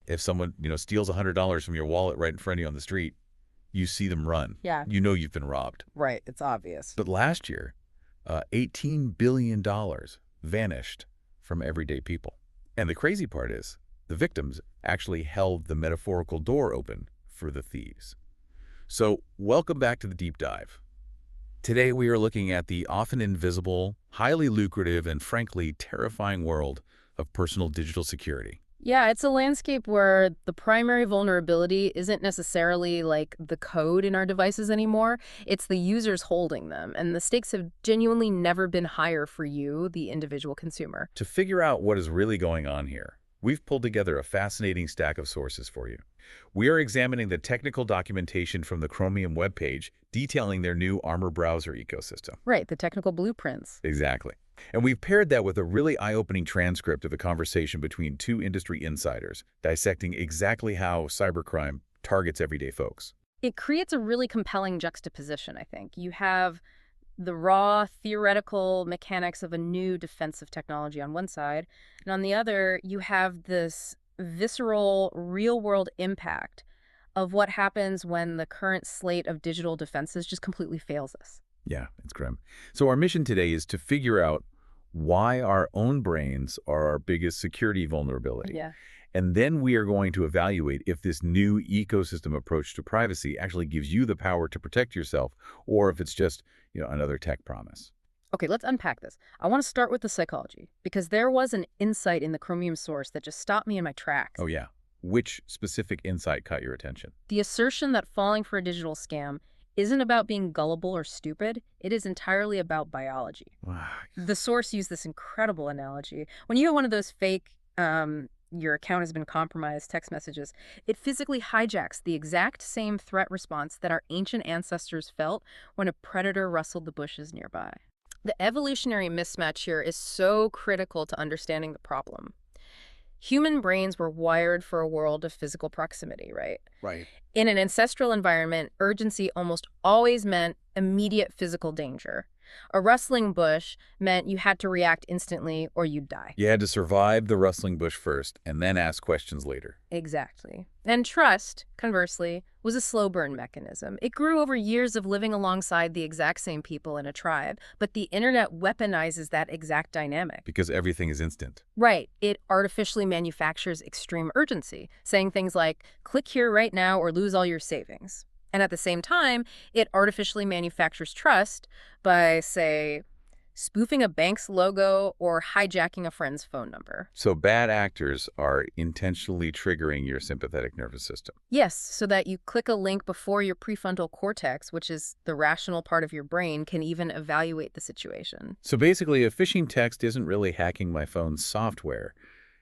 If someone, steals $100 from your wallet right in front of you on the street, you see them run. Yeah. You know you've been robbed. Right. It's obvious. But last year, $18 billion vanished from everyday people. And the crazy part is, the victims actually held the metaphorical door open for the thieves. So, welcome back to the deep dive. Today we are looking at the often invisible, highly lucrative, and frankly terrifying world of personal digital security. Yeah, it's a landscape where the primary vulnerability isn't necessarily like the code in our devices anymore. It's the users holding them. And the stakes have genuinely never been higher for you, the individual consumer. To figure out what is really going on here, we've pulled together a fascinating stack of sources for you. We are examining the technical documentation from the Chromium webpage detailing their new Armor browser ecosystem. Right, the technical blueprints. Exactly. And we've paired that with a really eye-opening transcript of a conversation between two industry insiders dissecting exactly how cybercrime targets everyday folks. It creates a really compelling juxtaposition, I think. You have the raw theoretical mechanics of a new defensive technology on one side, and on the other, you have this visceral, real-world impact of what happens when the current slate of digital defenses just completely fails us. Yeah, it's grim. So our mission today is to figure out why our own brains are our biggest security vulnerability. Yeah. And then we are going to evaluate if this new ecosystem approach to privacy actually gives you the power to protect yourself, or if it's just, another tech promise. Okay, let's unpack this. I want to start with the psychology, because there was an insight in the Chromium source that just stopped me in my tracks. Oh, yeah. Which specific insight caught your attention? The assertion that falling for a digital scam isn't about being gullible or stupid. It is entirely about biology. Wow. The source used this incredible analogy. When you have one of those fake, your account has been compromised text messages, it physically hijacks the exact same threat response that our ancient ancestors felt when a predator rustled the bushes nearby. The evolutionary mismatch here is so critical to understanding the problem. Human brains were wired for a world of physical proximity, right? Right. In an ancestral environment, urgency almost always meant immediate physical danger. A rustling bush meant you had to react instantly or you'd die. You had to survive the rustling bush first and then ask questions later. Exactly. And trust, conversely, was a slow burn mechanism. It grew over years of living alongside the exact same people in a tribe, but the internet weaponizes that exact dynamic. Because everything is instant. Right. It artificially manufactures extreme urgency, saying things like, click here right now or lose all your savings. And at the same time, it artificially manufactures trust by, say, spoofing a bank's logo or hijacking a friend's phone number. So bad actors are intentionally triggering your sympathetic nervous system. Yes, so that you click a link before your prefrontal cortex, which is the rational part of your brain, can even evaluate the situation. So basically, a phishing text isn't really hacking my phone's software.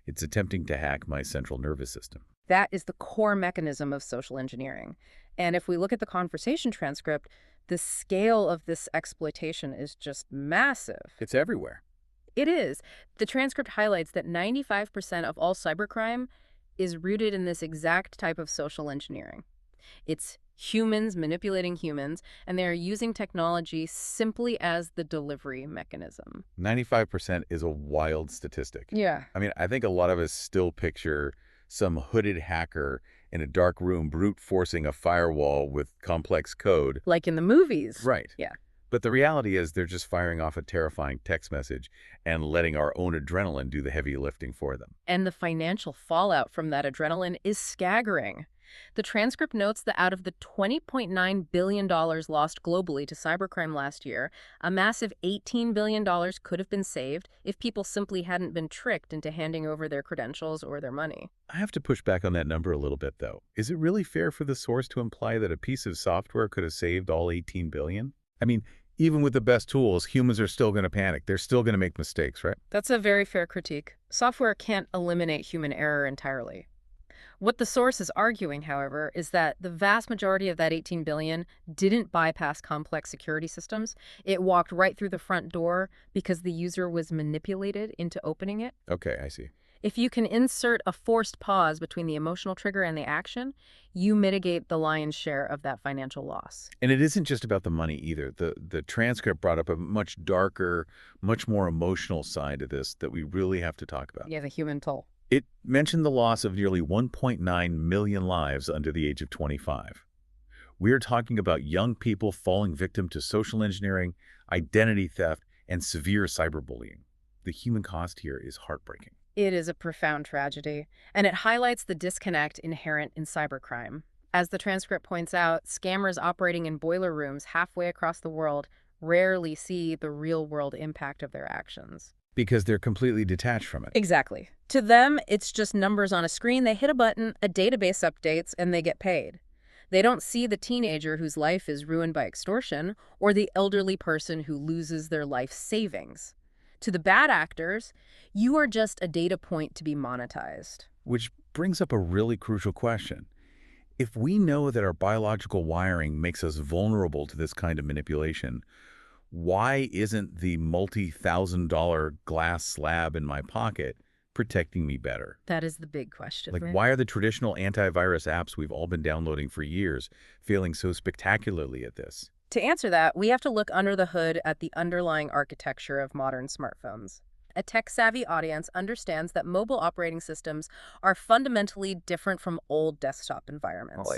It's attempting to hack my central nervous system. That is the core mechanism of social engineering. And if we look at the conversation transcript, the scale of this exploitation is just massive. It's everywhere. It is. The transcript highlights that 95% of all cybercrime is rooted in this exact type of social engineering. It's humans manipulating humans, and they're using technology simply as the delivery mechanism. 95% is a wild statistic. Yeah. I mean, I think a lot of us still picture some hooded hacker in a dark room brute forcing a firewall with complex code. Like in the movies. Right. Yeah. But the reality is they're just firing off a terrifying text message and letting our own adrenaline do the heavy lifting for them. And the financial fallout from that adrenaline is staggering. The transcript notes that out of the $20.9 billion lost globally to cybercrime last year, a massive $18 billion could have been saved if people simply hadn't been tricked into handing over their credentials or their money. I have to push back on that number a little bit, though. Is it really fair for the source to imply that a piece of software could have saved all 18 billion? I mean, even with the best tools, humans are still going to panic. They're still going to make mistakes, right? That's a very fair critique. Software can't eliminate human error entirely. What the source is arguing, however, is that the vast majority of that 18 billion didn't bypass complex security systems. It walked right through the front door because the user was manipulated into opening it. Okay, I see. If you can insert a forced pause between the emotional trigger and the action, you mitigate the lion's share of that financial loss. And it isn't just about the money either. The transcript brought up a much darker, much more emotional side to this that we really have to talk about. Yeah, the human toll. It mentioned the loss of nearly 1.9 million lives under the age of 25. We're talking about young people falling victim to social engineering, identity theft, and severe cyberbullying. The human cost here is heartbreaking. It is a profound tragedy, and it highlights the disconnect inherent in cybercrime. As the transcript points out, scammers operating in boiler rooms halfway across the world rarely see the real-world impact of their actions. Because they're completely detached from it. Exactly. To them, it's just numbers on a screen. They hit a button, a database updates, and they get paid. They don't see the teenager whose life is ruined by extortion or the elderly person who loses their life savings. To the bad actors, you are just a data point to be monetized. Which brings up a really crucial question. If we know that our biological wiring makes us vulnerable to this kind of manipulation, why isn't the multi-thousand-dollar glass slab in my pocket protecting me better? That is the big question, Like, right? why are the traditional antivirus apps we've all been downloading for years failing so spectacularly at this? To answer that, we have to look under the hood at the underlying architecture of modern smartphones. A tech-savvy audience understands that mobile operating systems are fundamentally different from old desktop environments.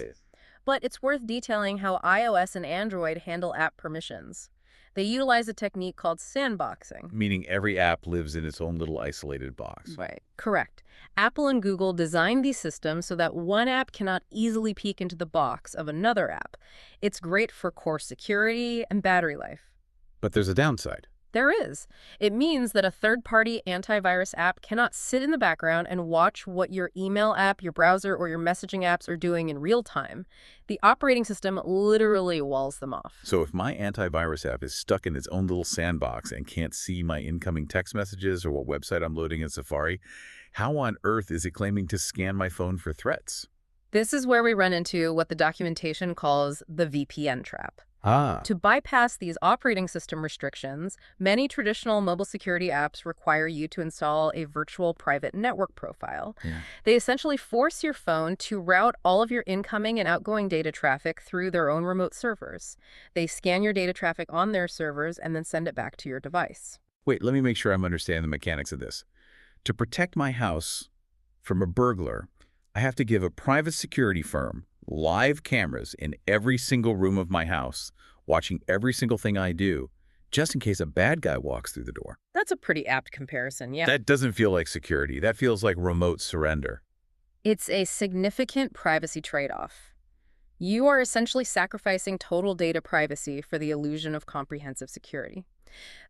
But it's worth detailing how iOS and Android handle app permissions. They utilize a technique called sandboxing. Meaning every app lives in its own little isolated box. Right. Correct. Apple and Google designed these systems so that one app cannot easily peek into the box of another app. It's great for core security and battery life. But there's a downside. There is. It means that a third-party antivirus app cannot sit in the background and watch what your email app, your browser, or your messaging apps are doing in real time. The operating system literally walls them off. So if my antivirus app is stuck in its own little sandbox and can't see my incoming text messages or what website I'm loading in Safari, how on earth is it claiming to scan my phone for threats? This is where we run into what the documentation calls the VPN trap. To bypass these operating system restrictions, many traditional mobile security apps require you to install a virtual private network profile. Yeah. They essentially force your phone to route all of your incoming and outgoing data traffic through their own remote servers. They scan your data traffic on their servers and then send it back to your device. Wait, let me make sure I'm understanding the mechanics of this. To protect my house from a burglar, I have to give a private security firm live cameras in every single room of my house, watching every single thing I do, just in case a bad guy walks through the door. That's a pretty apt comparison, yeah. That doesn't feel like security. That feels like remote surrender. It's a significant privacy trade-off. You are essentially sacrificing total data privacy for the illusion of comprehensive security.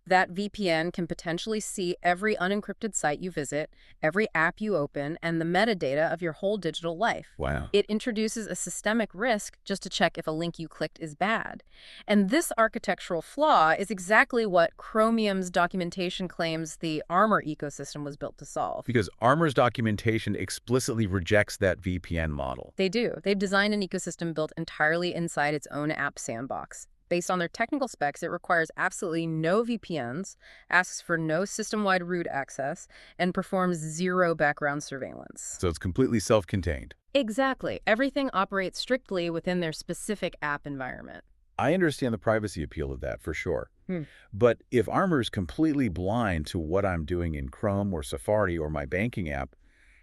That VPN can potentially see every unencrypted site you visit, every app you open, and the metadata of your whole digital life. Wow. It introduces a systemic risk just to check if a link you clicked is bad. And this architectural flaw is exactly what Chromium's documentation claims the Armor ecosystem was built to solve. Because Armor's documentation explicitly rejects that VPN model. They do. They've designed an ecosystem built entirely inside its own app sandbox. Based on their technical specs, it requires absolutely no VPNs, asks for no system-wide root access, and performs zero background surveillance. So it's completely self-contained. Exactly. Everything operates strictly within their specific app environment. I understand the privacy appeal of that for sure. But if Armor is completely blind to what I'm doing in Chrome or Safari or my banking app,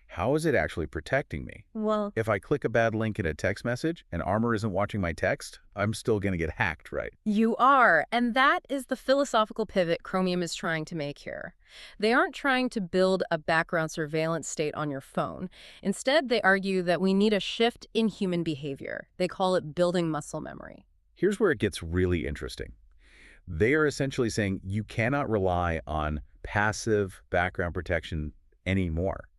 how is it actually protecting me? Well, If I click a bad link in a text message and Armor isn't watching my text, I'm still going to get hacked, right? you are, and that is the philosophical pivot Chromium is trying to make here. They aren't trying to build a background surveillance state on your phone. Instead, they argue that we need a shift in human behavior. They call it building muscle memory. Here's where it gets really interesting. They are essentially saying you cannot rely on passive background protection anymore.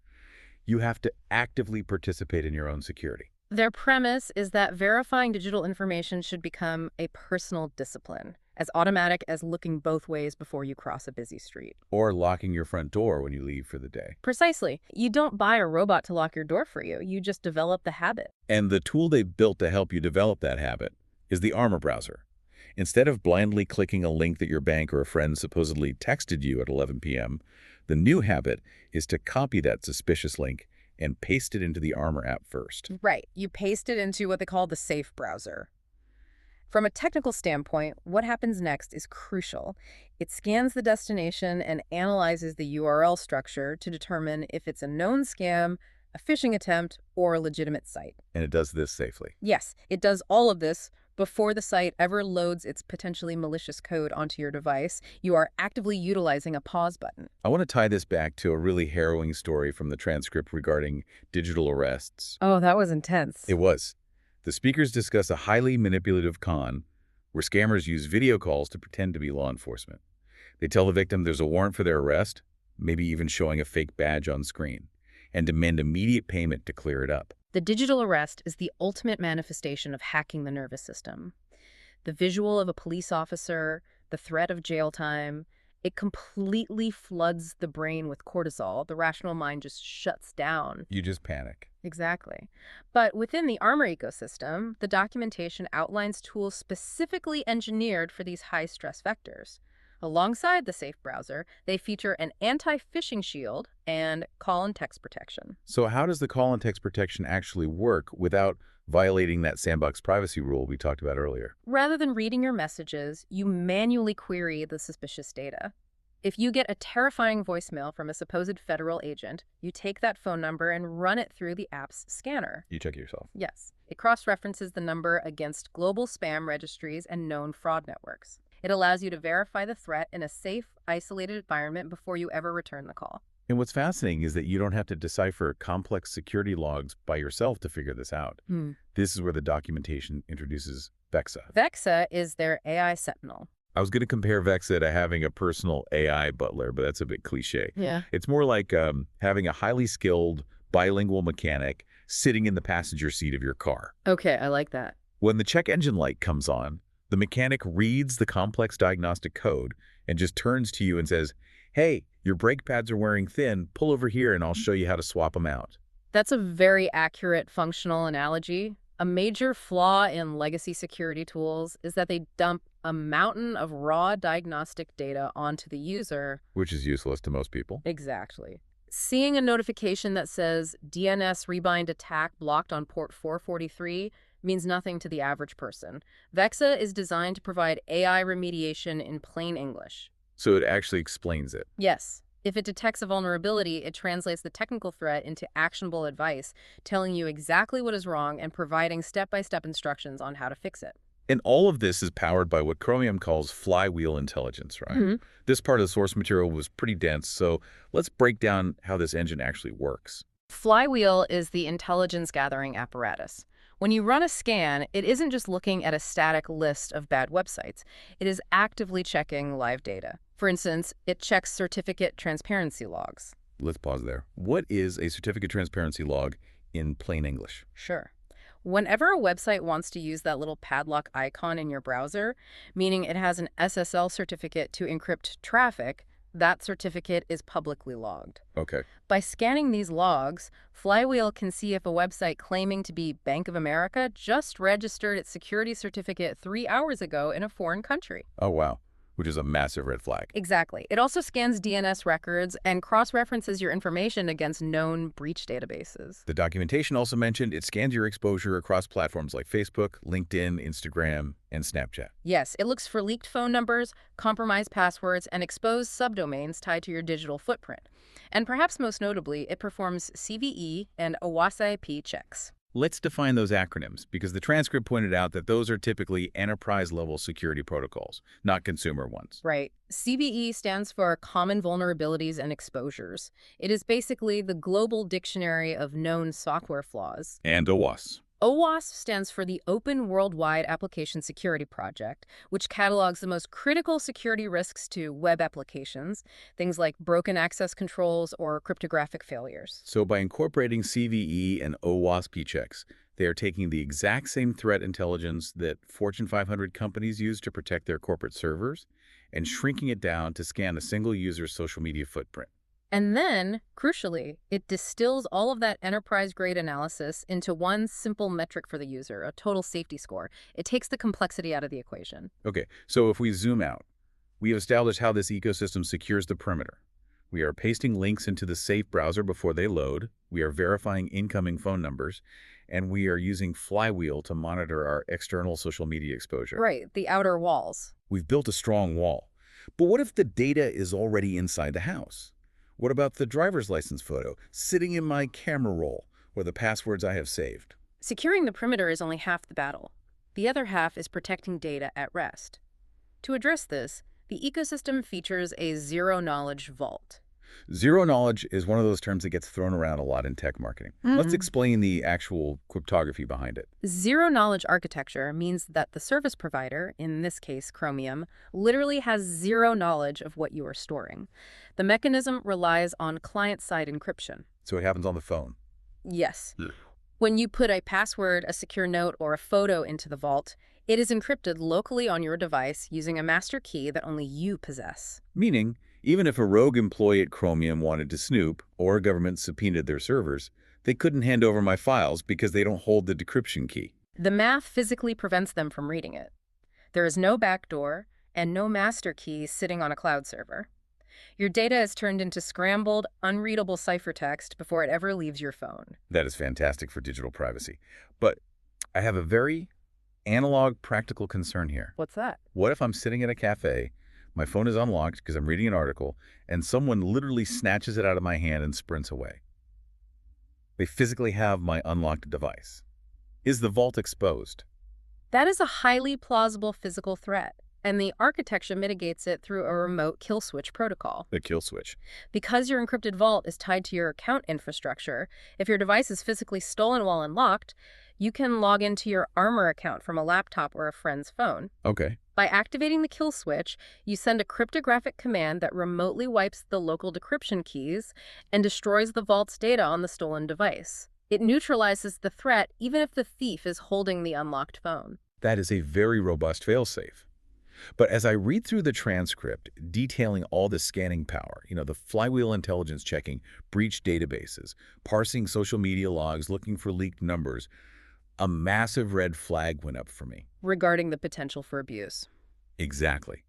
You have to actively participate in your own security. Their premise is that verifying digital information should become a personal discipline, as automatic as looking both ways before you cross a busy street. Or locking your front door when you leave for the day. Precisely. You don't buy a robot to lock your door for you. You just develop the habit. And the tool they've built to help you develop that habit is the Armor browser. Instead of blindly clicking a link that your bank or a friend supposedly texted you at 11 p.m., the new habit is to copy that suspicious link and paste it into the Armor app first. Right. You paste it into what they call the safe browser. From a technical standpoint, what happens next is crucial. It scans the destination and analyzes the URL structure to determine if it's a known scam, a phishing attempt, or a legitimate site. And it does this safely. Yes, it does all of this before the site ever loads its potentially malicious code onto your device. You are actively utilizing a pause button. I want to tie this back to a really harrowing story from the transcript regarding digital arrests. Oh, that was intense. It was. The speakers discuss a highly manipulative con where scammers use video calls to pretend to be law enforcement. They tell the victim there's a warrant for their arrest, maybe even showing a fake badge on screen, and demand immediate payment to clear it up. The digital arrest is the ultimate manifestation of hacking the nervous system. The visual of a police officer, the threat of jail time, it completely floods the brain with cortisol. The rational mind just shuts down. You just panic. Exactly. But within the Armor ecosystem, the documentation outlines tools specifically engineered for these high-stress vectors. Alongside the safe browser, they feature an anti-phishing shield and call and text protection. So how does the call and text protection actually work without violating that sandbox privacy rule we talked about earlier? Rather than reading your messages, you manually query the suspicious data. If you get a terrifying voicemail from a supposed federal agent, you take that phone number and run it through the app's scanner. You check it yourself. Yes. It cross-references the number against global spam registries and known fraud networks. It allows you to verify the threat in a safe, isolated environment before you ever return the call. And what's fascinating is that you don't have to decipher complex security logs by yourself to figure this out. This is where the documentation introduces Vexa. Vexa is their AI sentinel. I was going to compare Vexa to having a personal AI butler, but that's a bit cliche. Yeah. It's more like having a highly skilled, bilingual mechanic sitting in the passenger seat of your car. Okay, I like that. When the check engine light comes on, the mechanic reads the complex diagnostic code and just turns to you and says, "Hey, your brake pads are wearing thin. Pull over here and I'll show you how to swap them out." That's a very accurate functional analogy. A major flaw in legacy security tools is that they dump a mountain of raw diagnostic data onto the user. Which is useless to most people. Exactly. Seeing a notification that says DNS rebind attack blocked on port 443 means nothing to the average person. Vexa is designed to provide AI remediation in plain English. So it actually explains it. Yes. If it detects a vulnerability, it translates the technical threat into actionable advice, telling you exactly what is wrong and providing step-by-step instructions on how to fix it. And all of this is powered by what Chromium calls flywheel intelligence, right? This part of the source material was pretty dense, so let's break down how this engine actually works. Flywheel is the intelligence gathering apparatus. When you run a scan, it isn't just looking at a static list of bad websites. It is actively checking live data. For instance, it checks certificate transparency logs. Let's pause there. What is a certificate transparency log in plain English? Sure. Whenever a website wants to use that little padlock icon in your browser, meaning it has an SSL certificate to encrypt traffic, that certificate is publicly logged. Okay. By scanning these logs, Flywheel can see if a website claiming to be Bank of America just registered its security certificate 3 hours ago in a foreign country. Oh, wow. Which is a massive red flag. Exactly. It also scans DNS records and cross-references your information against known breach databases. The documentation also mentioned it scans your exposure across platforms like Facebook, LinkedIn, Instagram, and Snapchat. Yes, it looks for leaked phone numbers, compromised passwords, and exposed subdomains tied to your digital footprint. And perhaps most notably, it performs CVE and OWASP IP checks. Let's define those acronyms, because the transcript pointed out that those are typically enterprise-level security protocols, not consumer ones. Right. CVE stands for Common Vulnerabilities and Exposures. It is basically the global dictionary of known software flaws. And OWASP. OWASP stands for the Open Worldwide Application Security Project, which catalogs the most critical security risks to web applications, things like broken access controls or cryptographic failures. So by incorporating CVE and OWASP checks, they are taking the exact same threat intelligence that Fortune 500 companies use to protect their corporate servers and shrinking it down to scan a single user's social media footprint. And then, crucially, it distills all of that enterprise-grade analysis into one simple metric for the user, a total safety score. It takes the complexity out of the equation. Okay, so if we zoom out, we have established how this ecosystem secures the perimeter. We are pasting links into the safe browser before they load. We are verifying incoming phone numbers. And we are using Flywheel to monitor our external social media exposure. Right, the outer walls. We've built a strong wall. But what if the data is already inside the house? What about the driver's license photo sitting in my camera roll or the passwords I have saved? Securing the perimeter is only half the battle. The other half is protecting data at rest. To address this, the ecosystem features a zero-knowledge vault. Zero knowledge is one of those terms that gets thrown around a lot in tech marketing. Let's explain the actual cryptography behind it. Zero-knowledge architecture means that the service provider, in this case Chromium, literally has zero knowledge of what you are storing. The mechanism relies on client-side encryption. So it happens on the phone. Yes. Yeah. When you put a password, a secure note, or a photo into the vault, it is encrypted locally on your device using a master key that only you possess. Meaning, even if a rogue employee at Chromium wanted to snoop or a government subpoenaed their servers, they couldn't hand over my files because they don't hold the decryption key. The math physically prevents them from reading it. There is no backdoor and no master key sitting on a cloud server. Your data is turned into scrambled, unreadable ciphertext before it ever leaves your phone. That is fantastic for digital privacy. But I have a very analog, practical concern here. What's that? What if I'm sitting at a cafe, my phone is unlocked because I'm reading an article, and someone literally snatches it out of my hand and sprints away? They physically have my unlocked device. Is the vault exposed? That is a highly plausible physical threat, and the architecture mitigates it through a remote kill switch protocol. The kill switch. Because your encrypted vault is tied to your account infrastructure, if your device is physically stolen while unlocked, you can log into your Armor account from a laptop or a friend's phone. Okay. By activating the kill switch, you send a cryptographic command that remotely wipes the local decryption keys and destroys the vault's data on the stolen device. It neutralizes the threat even if the thief is holding the unlocked phone. That is a very robust failsafe. But as I read through the transcript detailing all the scanning power, the Flywheel intelligence checking breach databases, parsing social media logs, looking for leaked numbers, a massive red flag went up for me. Regarding the potential for abuse. Exactly.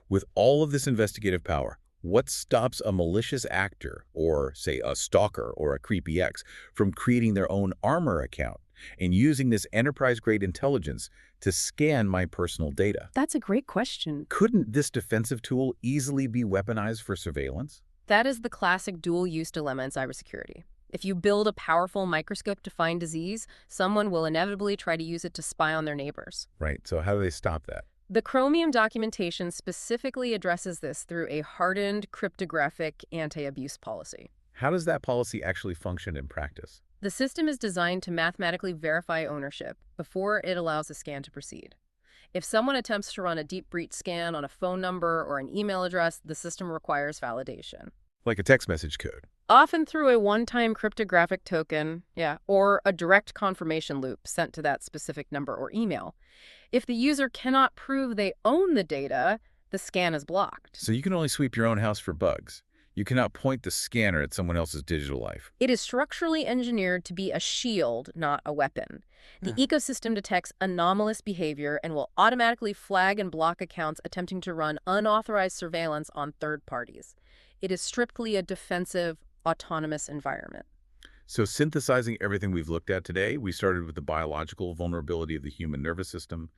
With all of this investigative power, what stops a malicious actor, or say a stalker or a creepy ex, from creating their own Armor account and using this enterprise-grade intelligence to scan my personal data? That's a great question. Couldn't this defensive tool easily be weaponized for surveillance? That is the classic dual-use dilemma in cybersecurity. If you build a powerful microscope to find disease, someone will inevitably try to use it to spy on their neighbors. Right, so how do they stop that? The Chromium documentation specifically addresses this through a hardened cryptographic anti-abuse policy. How does that policy actually function in practice? The system is designed to mathematically verify ownership before it allows a scan to proceed. If someone attempts to run a deep breach scan on a phone number or an email address, the system requires validation. Like a text message code. Often through a one-time cryptographic token, or a direct confirmation loop sent to that specific number or email. If the user cannot prove they own the data, the scan is blocked. So you can only sweep your own house for bugs. You cannot point the scanner at someone else's digital life. It is structurally engineered to be a shield, not a weapon. The ecosystem detects anomalous behavior and will automatically flag and block accounts attempting to run unauthorized surveillance on third parties. It is strictly a defensive, autonomous environment. So synthesizing everything we've looked at today, we started with the biological vulnerability of the human nervous system.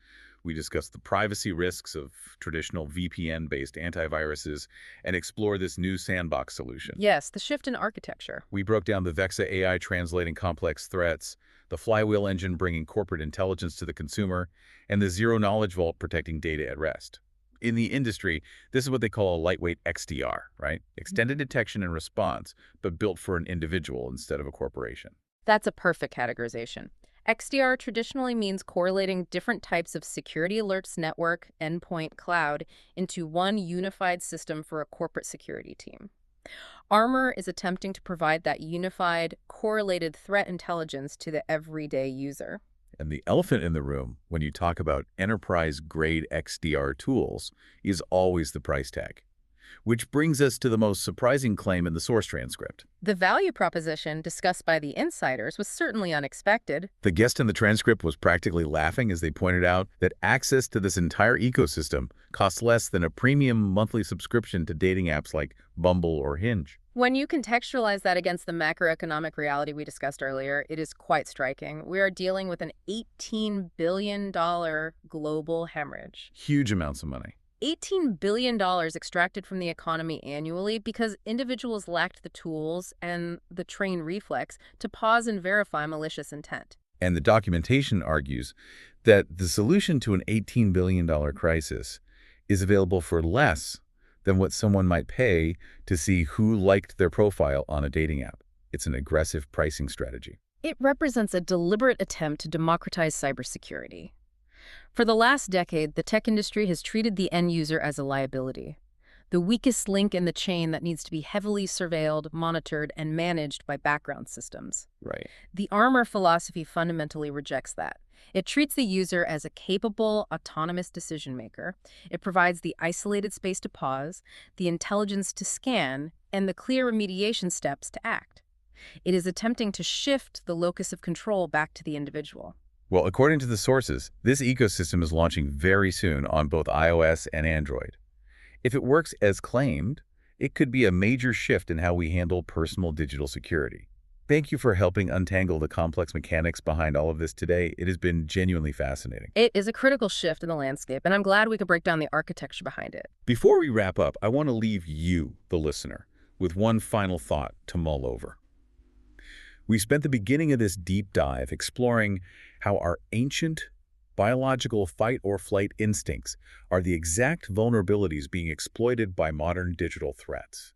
We discussed the privacy risks of traditional VPN-based antiviruses and explored this new sandbox solution. Yes, the shift in architecture. We broke down the Vexa AI translating complex threats, the Flywheel engine bringing corporate intelligence to the consumer, and the zero-knowledge vault protecting data at rest. In the industry, this is what they call a lightweight XDR, right? Extended detection and response, but built for an individual instead of a corporation. That's a perfect categorization. XDR traditionally means correlating different types of security alerts network, endpoint, cloud into one unified system for a corporate security team. Armor is attempting to provide that unified, correlated threat intelligence to the everyday user. And the elephant in the room, when you talk about enterprise-grade XDR tools, is always the price tag. Which brings us to the most surprising claim in the source transcript. The value proposition discussed by the insiders was certainly unexpected. The guest in the transcript was practically laughing as they pointed out that access to this entire ecosystem costs less than a premium monthly subscription to dating apps like Bumble or Hinge. When you contextualize that against the macroeconomic reality we discussed earlier, it is quite striking. We are dealing with an $18 billion global hemorrhage. Huge amounts of money. $18 billion extracted from the economy annually because individuals lacked the tools and the trained reflex to pause and verify malicious intent. And the documentation argues that the solution to an $18 billion crisis is available for less than what someone might pay to see who liked their profile on a dating app. It's an aggressive pricing strategy. It represents a deliberate attempt to democratize cybersecurity. For the last decade, the tech industry has treated the end user as a liability, the weakest link in the chain that needs to be heavily surveilled, monitored, and managed by background systems. Right. The armor philosophy fundamentally rejects that. It treats the user as a capable, autonomous decision maker. It provides the isolated space to pause, the intelligence to scan, and the clear remediation steps to act. It is attempting to shift the locus of control back to the individual. Well, according to the sources, this ecosystem is launching very soon on both iOS and Android. If it works as claimed, it could be a major shift in how we handle personal digital security. Thank you for helping untangle the complex mechanics behind all of this today. It has been genuinely fascinating. It is a critical shift in the landscape, and I'm glad we could break down the architecture behind it. Before we wrap up, I want to leave you, the listener, with one final thought to mull over. We spent the beginning of this deep dive exploring how our ancient biological fight-or-flight instincts are the exact vulnerabilities being exploited by modern digital threats.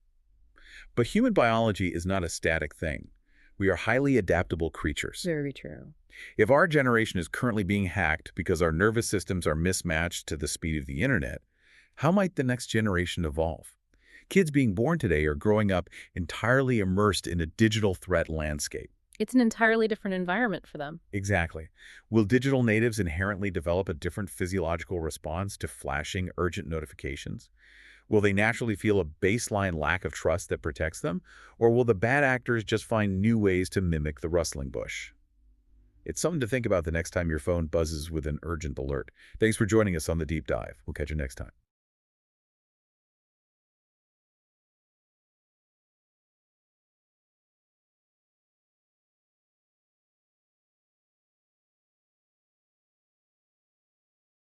But human biology is not a static thing. We are highly adaptable creatures. Very true. If our generation is currently being hacked because our nervous systems are mismatched to the speed of the internet, how might the next generation evolve? Kids being born today are growing up entirely immersed in a digital threat landscape. It's an entirely different environment for them. Exactly. Will digital natives inherently develop a different physiological response to flashing urgent notifications? Will they naturally feel a baseline lack of trust that protects them? Or will the bad actors just find new ways to mimic the rustling bush? It's something to think about the next time your phone buzzes with an urgent alert. Thanks for joining us on The Deep Dive. We'll catch you next time.